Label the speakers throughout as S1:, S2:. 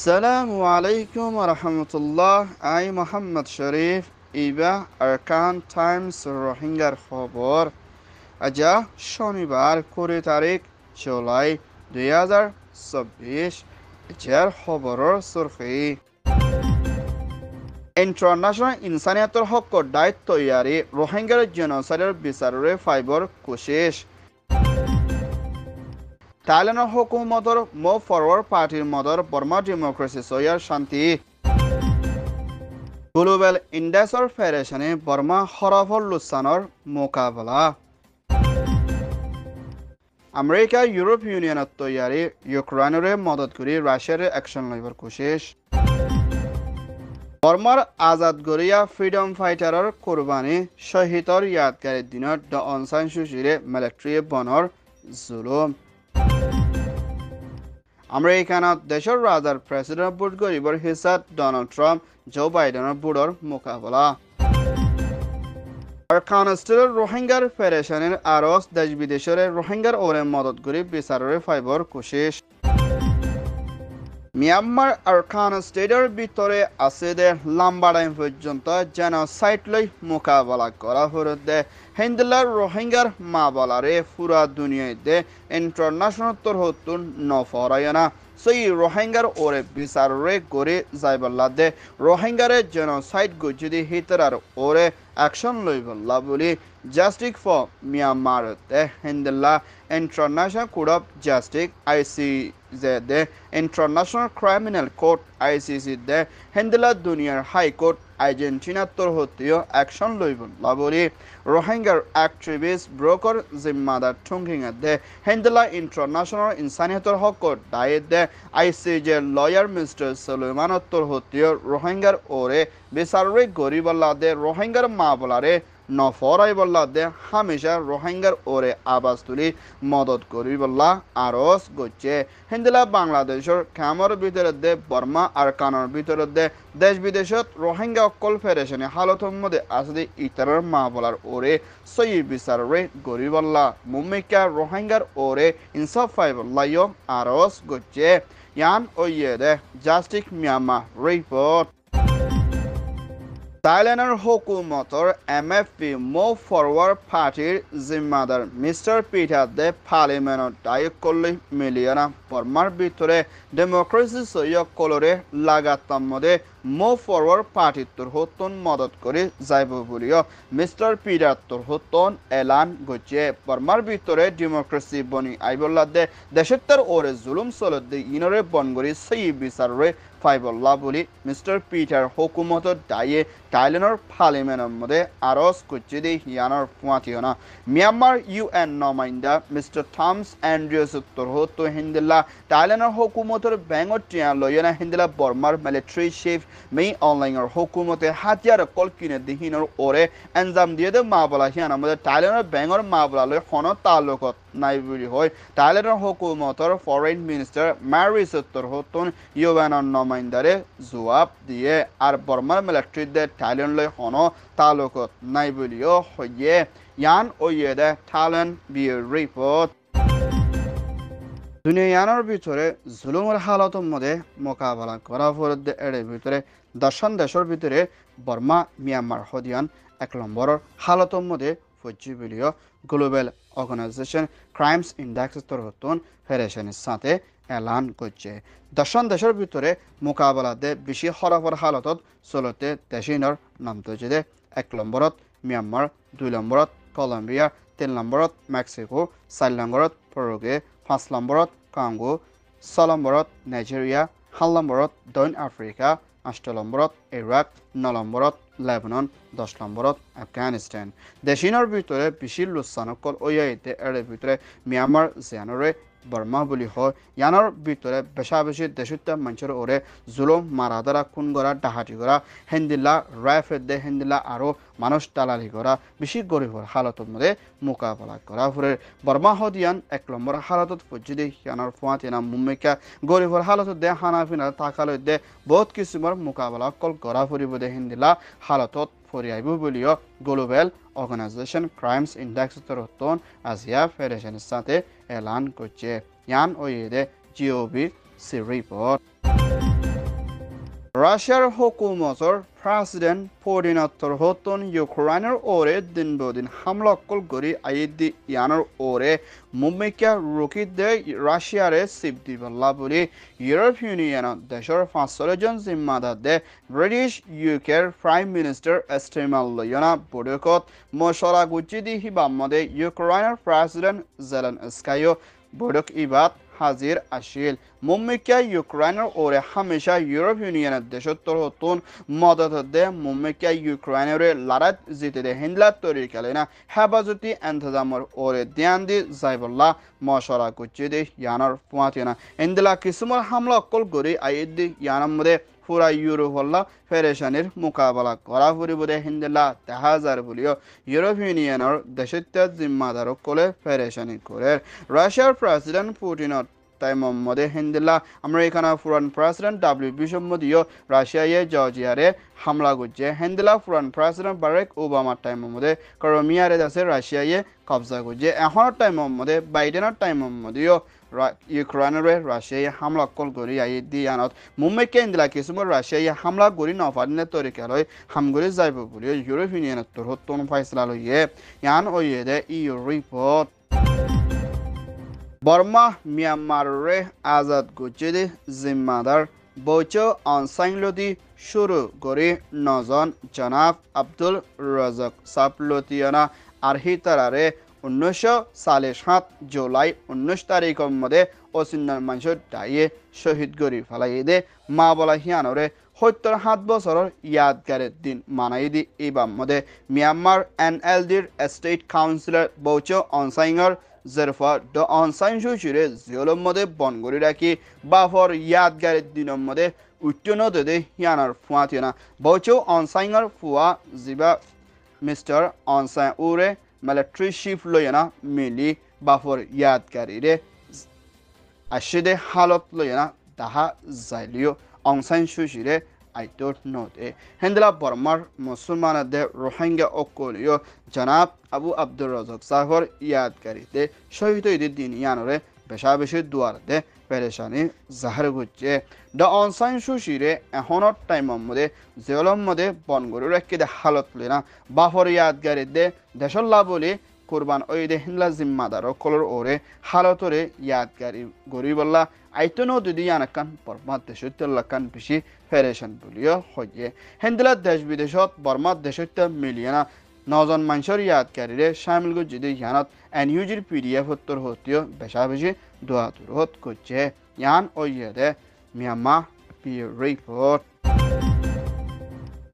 S1: Assalamu alaikum wa rahmatullah. I Muhammad Sharif Iba Arkan Times রোহিঙ্গার খবর আজা শনিবার 20 তারিখ জুলাই 2024 যার খবরের সুরখি ইন্টারন্যাশনাল ইনসানিয়াতের হকর দায়িত্ব তৈয়ারি রোহিঙ্গার জেনোসাইডের বিচারের ফাইবর কোশিশ থাইল্যান্ডের হুকুমতর মুভ ফরওয়ার্ড পার্টির মদর বর্মা ডেমোক্রেসি সৈয়ার শান্তি গ্লোবাল ইন্ডাস্ট্রিয়াল ফেডারেশনে বর্মা হরফল লুসানর মোকাবেলা আমেরিকা ইউরোপ ইউনিয়নের তৈয়ারি ইউক্রেনের মদত করে রাশিয়ার অ্যাকশন লইবার কোশিশ বর্মার আজাদ গরিয়া ফ্রিডম ফাইটারের কোরবানি শহীদর ইয়াদগারের দিনত ড অং সান সুচিরে মিলিটারি বনর জুলুম আমেরিকানত দেশের রাজার প্রেসিডেন্ট বুট গরিবর হিসাব ডোনাল্ড ট্রাম্প জো বাইডেনের বুড়র মোকাবেলা আরকান স্টেটের রোহিঙ্গার ফেডারেশনের আরস দেশ বিদেশের রোহিঙ্গার ওরে মদত করি বিচারের ফাইবর কোশিশ মিয়ানমার আরকান স্টেটের ভিতরে আছে দে লম্বা টাইম পর্যন্ত জেনোসাইড লই মোকাবেলা করা হরদে হিন্দুলার রোহিঙ্গার মা বলারে পুরা দুনিয়ায় দে ইন্টারন্যাশনাল তরহতুন নফরায়না সেই রোহিঙ্গার ওরে বিচারে করে যাইবল্লা দে রোহিঙ্গারে জেনোসাইড গজদি হিতরার ওরে অ্যাকশন লইবল্লা বলি জাস্টিস ফর মিয়ানমার দে হিন্দুলা international court of justice ICJ দে ইন্টারন্যাশনাল ক্রিমিনাল কোর্ট আইসিসি দে হিন্দুলা দুনিয়ার হাই কোর্ট আর্জেন্টিনা তরহতীয় অ্যাকশন লইবল্লা বলি রোহিঙ্গার অ্যাক্টিভিস্ট ব্রোকার জিম্মাদার ঠুংহিংয়ে দে হিন্দুলা ইন্টারন্যাশনাল ইনসানিয়তর হকর দায়ের দে আইসিজে লয়ার মিস্টার সুলেমানত তরহতীয় রোহিঙ্গার ওরে বিচারে গরিবল্লা দে রোহিঙ্গার মা বলারে নফরাই বল্লা দে হামেশা রোহিঙ্গার ওরে আবাস তুলি মদত করিবল্লা আরস গচ্ছে হিন্দুলা বাংলাদেশের খামর ভিতরে দে বর্মা আর কানর ভিতরে দে দেশ বিদেশত রোহিঙ্গা অকল ফেডারেশনে হালতর মধ্যে আসলে ইতারের মা বলার ওরে সই বিচারে গরিবল্লা মুম্মিকা রোহিঙ্গার ওরে ইনসাফ ফাইবল্লা ইয়ম আরস গচ্ছে ইয়ান ওইয়ে দে জাস্টিস মিয়ানমার রিপোর্ট থাইল্যান্ডের হুকুমতর এমএফপি মুভ ফরওয়ার্ড পার্টির জিম্মাদার মিস্টার পিটার দে পার্লিমেন্টত দায়িত্ব করলে মিলিয়না বর্মার ভিতরে ডেমোক্রেসি সৈয়ক কলরে লাগাতাম মধ্যে মুভ ফরওয়ার্ড পার্টির তোর হতন মদত করে যাইব বলিও মিস্টার পিটার তোর হতন এলান গছে বর্মার ভিতরে ডেমোক্রেসি বনি আইবল্লা দে দেশের তার ওরে জুলুম চলত দে ইনরে বনগরি সেই বিচারে ফাইবল্লা বলি মিস্টার পিটার হুকুমতর দায়ে থাইল্যান্ডের পার্লিমেন্টের মধ্যে আরজ করছে দে হিয়ানোর ফুয়াতিও না Myanmar UN নমাইন্দা mister Thomas Andrews উত্তর হতো হিন্দুল্লাহ থাইল্যান্ডের হুকুমতর ব্যাঙর টিয়া লইনা হিন্দুল্লাহ বর্মার মিলিটারি চিফ মেই অনলাইনের হুকুমতে হাতিয়ার কল কিনে দিহিনের ওরে এনজাম দিয়ে দে মা বলা হিয়ান আমাদের থাইল্যান্ডের ব্যাঙর মা বলা লই হন তালুকত নাই বুলি হয় থাইল্যান্ডের হুকুমতর ফরেন মিনিস্টার ম্যারিস উত্তর হতন ইউএনের নমাইন্দারে জবাব দিয়ে আর বর্মার মিলিটারি দে থাইল্যান্ড লই হন তালুকত নাই বুলিও হইয়ে ইয়ান ওইয়ে দে থাইল্যান্ড বিয়ের রিপোর্ট দুনিয়ার ভিতরে জুলুমের হালতের মধ্যে মোকাবেলা করা ফরদ এর ভিতরে দর্শন দেশের ভিতরে বর্মা মিয়ানমার হদিয়ান 1 নম্বরের হালতের মধ্যে ফজিবিলিও গ্লোবাল অর্গানাইজেশন ক্রাইমস ইন্ডেক্স তরহতন ফেডারেশনের সাথে এলান করছে দর্শন দেশের ভিতরে মোকাবেলা দে বেশি হরফর হালতত চলতে দেশিনর নাম তৈছে 1 নম্বরত মিয়ানমার 2 নম্বরত কলম্বিয়া 3 নম্বরত মেক্সিকো 4 নম্বরত পরুগে 5 নম্বরত কঙ্গো 6 নম্বরত নাইজেরিয়া 7 নম্বরত দক্ষিণ আফ্রিকা 8 নম্বরত ইরাক 9 নম্বরত লেবানন 10 নম্বরত আফগানিস্তান দেশিনের ভিতরে বেশি লুসানকল ওয়াইতে এর ভিতরে মিয়ানমার জানুরে বর্মা বলি হয় ইয়ানোর ভিতরে বেশা বেশি দেশত্ব মানুষের ওরে জুলুম মারাদারা খুন করা ডাহাটি করা হিন্দিল্লা রাইফের দে হিন্দিল্লা আরও মানুষ দালালি করা বেশি গরিবর হালতের মধ্যে মোকাবেলা করা ফুরে বর্মা হদিয়ান 1 নম্বর হালতত ফজি ইয়ানোর ফুয়াতিনা মুম্মিকা গরিবর হালতত দে হানাফিনা তাকালৈ দে বহুত কিছুমার মোকাবেলা কল করা ফুরিব দে হিন্দিল্লা হালতত ফরিয়াইব বলিও গ্লোবাল অর্গানাইজেশন ক্রাইমস ইন্ডেক্স তরহতন আসিয়া ফেডারেশনের সাথে এলান করছে ইয়ান ওয়েদে জিওবি সি রিপোর্ট রাশিয়ার হুকুমতর প্রেসিডেন্ট পুতিনত্তর হতন ইউক্রেনের ওরে দিনবদিন হামলা কল গরি আইদি ইয়ানোর ওরে মুম্মিকা রুকিদে রাশিয়ারে সিবদি বল্লা বলি ইউরোপ ইউনিয়ন দেশের 5 জন জিম্মাদার দে ব্রিটিশ ইউকের প্রাইম মিনিস্টার স্টিমাল লয়না বৈঠকত মশলা গুজিদি হিবামদে ইউক্রেনের প্রেসিডেন্ট জেলেনস্কাইও বৈঠক ইবাদ হাজির আসিল মুম্মিকা ইউক্রেনের ওরে হামেশা ইউরোপ ইউনিয়নের দেশত্তর হতুন মদত দে মুম্মিকা ইউক্রেনের লড়াই জিতে দে হিন্দলাত তৈরি কালে না হেফাজতি এন্তজামর ওরে ধ্যান দি যাইবল্লা মশরা কুচি দে ইয়ানোর পুয়াতিনা হিন্দলা কিসমর হামলা অকল গরি আইদি ইয়ানোর মধ্যে পুরা ইউরোপ হল্লা ফেরেশানির মোকাবেলা করা ফুরিবদে হিন্দলা তেহাজার বলিও ইউরোপ ইউনিয়নের দেশত্ব জিম্মাদার কলে ফেরেশানি করে রাশিয়ার প্রেসিডেন্ট পুতিনের টাইমর মধ্যে হিন্দলা আমেরিকানের ফুরান প্রেসিডেন্ট WB সম্মতিও রাশিয়ায় জর্জিয়ারে হামলা করছে হিন্দলা ফুরান প্রেসিডেন্ট বারাক ওবামার টাইমর মধ্যে ক্রিমিয়ারে দেশে রাশিয়ায় কবজা করছে এখন টাইমর মধ্যে বাইডেনের টাইমর মধ্যেও ইউক্রেনের রাশিয়ায় হামলা কল করি আইদি আনত মুম্বাইকে ইন্দিলা কিছুমান রাশিয়ায় হামলা করি নফাদিনে তরিকা লয় হামগুলি যাইব বলে ইউরোপ ইউনিয়নের তোর হতন ফাইসলা লইয়ে ইয়ান ওইয়ে দে ইউ রিপোর্ট বর্মা মিয়ানমারে আজাদ গুজিদি জিম্মাদার বৌচ অনসাইনলতি শুরু করে নজন জনাব আব্দুল রাজাক সাপলতিয়ানা আরহিতারারে 1947 জুলাই 19 তারিখের মধ্যে অচিন্নার মানুষের দায়ে শহীদ করি ফেলাই দে মা বলা হিয়ানরে 77 বছরের ইয়াদগারের দিন মানাই দি এবার মধ্যে মিয়ানমার NLDর স্টেট কাউন্সিলর বৌচ অনসাইঙর জেরফা ড অনসাইন সুশিরে জিওলর মধ্যে বনগরি রাখি বাফর ইয়াদগারের দিনের মধ্যে উত্তীর্ণ দে হিয়ানার ফুয়াতিনা বৌচ অনসাইঙর ফুয়া জিবা মিস্টার অনসাই উরে মিলিটারি শিপ লয়না মিলি বাফর ইয়াদগারিরে আশিদে হালত লয়না তাহা যাইলিও অংসাইন সুশিরে আইটোর নোদে হেন্দলা বর্মার মুসলমানদের রোহিঙ্গা অকলিও জনাব আবু আব্দুর রাজাক সাহর ইয়াদগারিতে শহীদ দিন ইয়ানরে বেশা বেশি দুয়ার দে পেরেশানি জাহার গুচ্ছে দ অনসাইন সুশিরে এখনের টাইমের মধ্যে জেলর মধ্যে বনগরু রেখে দে হালত লেনা বাফর ইয়াদগারি দে দেশর লাভলি কুরবান ওই দে হিন্দলা জিম্মাদার কলর ওরে হালতরে ইয়াদগারি গরিবল্লা আইতনো দুদি আনাকান বর্মার দেশত্য লাকান বেশি ফেরেশান বলিও হয়ে হিন্দলা দেশ বিদেশত বর্মার দেশত্য মিলিয়না 9 জন মানুষের ইয়াদগারিরে শামিল করছে ইয়ানত NUGর PDF উত্তর হতেও বেশা বেশি দোয়াতুর হত করছে ইয়ান ওইদে মিয়ানমার রিপোর্ট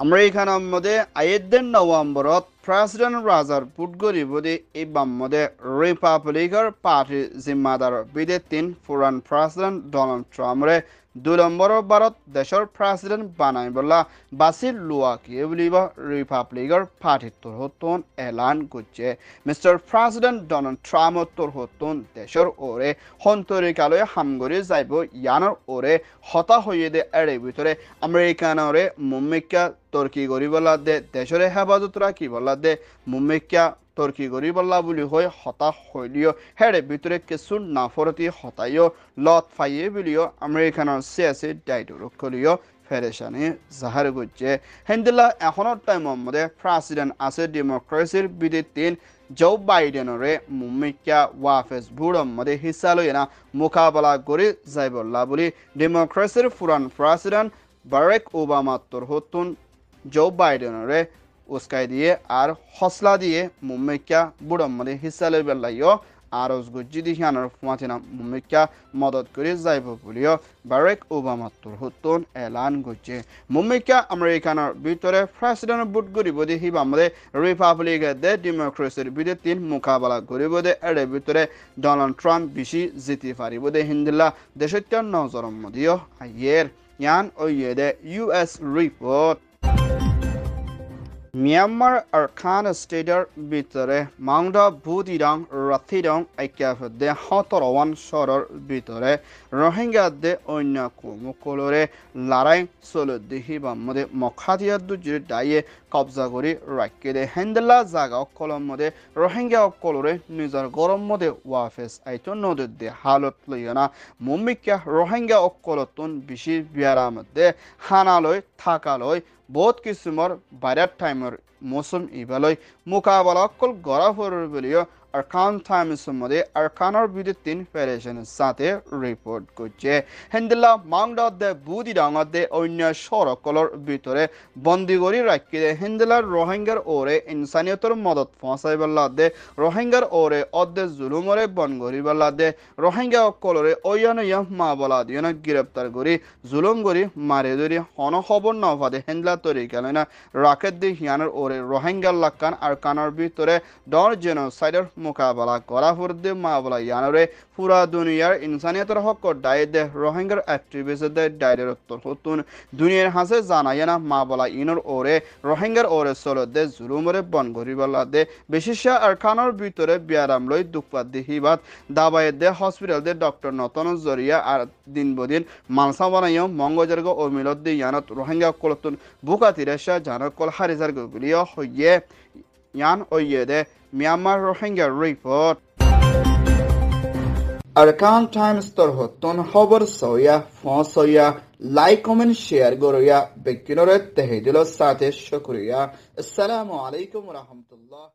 S1: আমেরিকানের মধ্যে আইয়ের নভেম্বরত প্রেসিডেন্ট রাজার পুটগরিবদে এবার মধ্যে রিপাবলিকার পার্টির জিম্মাদার বিদে 3 ফুরান প্রেসিডেন্ট ডোনাল্ড ট্রাম্পরে 2 নম্বর ভারত দেশের প্রেসিডেন্ট বানাই বলা বাসির লুয়াকে বলিব রিপাবলিকার পার্টির তোর হতন এলান করছে মিস্টার প্রেসিডেন্ট ডোনাল্ড ট্রাম্প তোর হতন দেশের ওরে হন্তরিকালয়ে হামগরি যাইব ইয়ানোর ওরে হতা হইয়ে দে এর ভিতরে আমেরিকানরে মুম্মিকা তর্কি গরি বলা দে দেশের হেফাজত রাখি বলা দে মুম্মিকা তর্কি গরি বল্লা বলি হয় হতা হইলিও হেরে ভিতরে কিছু নাফরতি হতাইও লত ফাইয়ে বলিও আমেরিকানের সিয়াসি দায়িত্ব রক্ষলিও ফেরেশানি জাহার করছে হিন্দুল্লা এখনের টাইমের মধ্যে প্রেসিডেন্ট আছে ডেমোক্রেসির বিধি 3 জো বাইডেনরে মুম্মিকা ওয়াফেস বুড়ম মধ্যে হিসা লইনা মোকাবেলা করে যাইবল্লা বলি ডেমোক্রেসির ফুরান প্রেসিডেন্ট বারাক ওবামা তোর হতুন জো বাইডেনরে উস্কাই দিয়ে আর হসলা দিয়ে মুম্মিকা বুড়ম মধ্যে হিসা লইবেলাইও আরজ গুজি দিহানোর ফুয়াতিনা মুম্মিকা মদত করে যাইব বলিও বারাক ওবামা তোর হতুন এলান করছে মুম্মিকা আমেরিকানের ভিতরে প্রেসিডেন্ট বুট গরিব দে হিবামদে রিপাবলিক দে ডেমোক্রেসির বিদে 3 মোকাবেলা গরিব দে এর ভিতরে ডোনাল্ড ট্রাম্প বেশি জিতে পারিব দে হিন্দুল্লাহ দেশত্য নজরম মদিও আইয়ের ইয়ান ওইয়ে দে US রিপোর্ট মিয়ানমার আরকান স্টেটের ভিতরে মাউন্ডা বুদিরাং রাথিরং ঐক্যবদ্ধে 17 শহরের ভিতরে রোহিঙ্গাদের অন্য কুমুকলরে লড়াই চলুদ্দিহি বামদে মখাদিয়া দুজুর দায়ে কবজা করে রাখে দে হেন্দেলা জাগা অকলম মধ্যে রোহিঙ্গা অকলরে নিজের গরম মধ্যে ওয়াফেস আইতো নদী হালত লইয়া মুম্মিকা রোহিঙ্গা অকলতুন বেশি বিয়ারা মধ্যে হানালয় থাকালয় বহুত কিসুমৰ বাইরার টাইমের মৌসুম ইবালৈ মোকাবলা অকল গড়া ফৰৰ বুলিও আরকান টাইমসের মধ্যে আরকানের বিরুদ্ধে 3 ফেডারেশনের সাথে রিপোর্ট করছে হেন্দিল্লা মাংডাতে বুদি ডাঙাতে অন্য সরকলর ভিতরে বন্দি করে রাখি দে হেন্দিল্লার রোহিঙ্গার ওরে ইনসানিয়তর মদত পৌঁছাইবাল্লাদে রোহিঙ্গার ওরে অর্ধে জুলুমরে বন করিবাল্লাদে রোহিঙ্গা অকলরে অয়ানয়া মা বলা দিয়ে গ্রেপ্তার করি জুলুম করি মারে ধরি হন খবর নভাদে হেন্দিল্লা তরিকালে না রাকেট দি হিয়ানের ওরে রোহিঙ্গার লাক্কান আরকানের ভিতরে ডর জেনোসাইডের মোকাবেলা করা ফুরদে মাবলা ইয়ানরে পুরা দুনিয়ার ইনসানিয়তের হক ডাইদে রোহিঙ্গার অ্যাক্টিভিস্টদের ডাইরেক্টর হতুন দুনিয়ার হাসে জানাইনা মাবলা ইনর ওরে রোহিঙ্গার ওরে চলদে জুলুমরে বন গরিবালা দে বিশেষ আরকানের ভিতরে বিয়ারাম লই দুঃপাত দিহিবাত দাবায়ে দে হসপিটাল দে ডক্টর নতন জরিয়া আর দিন বদিন মানসা বানাইও মঙ্গজর্গ ও মিলত দি ইয়ানত রোহিঙ্গা কলতুন বুকাতিরেশা জানকল হারিজার গুলিও হইয়ে ইয়ান ওইয়ে দে Myanmar Rohingya report Arakan Times তোর হতন খবর সয়া ফসয়া লাইক কমেন্ট শেয়ার গরয়া বেকিনরে তেহেদিল সাথে শুকরিয়া আসসালামু আলাইকুম ওয়া রাহমাতুল্লাহ।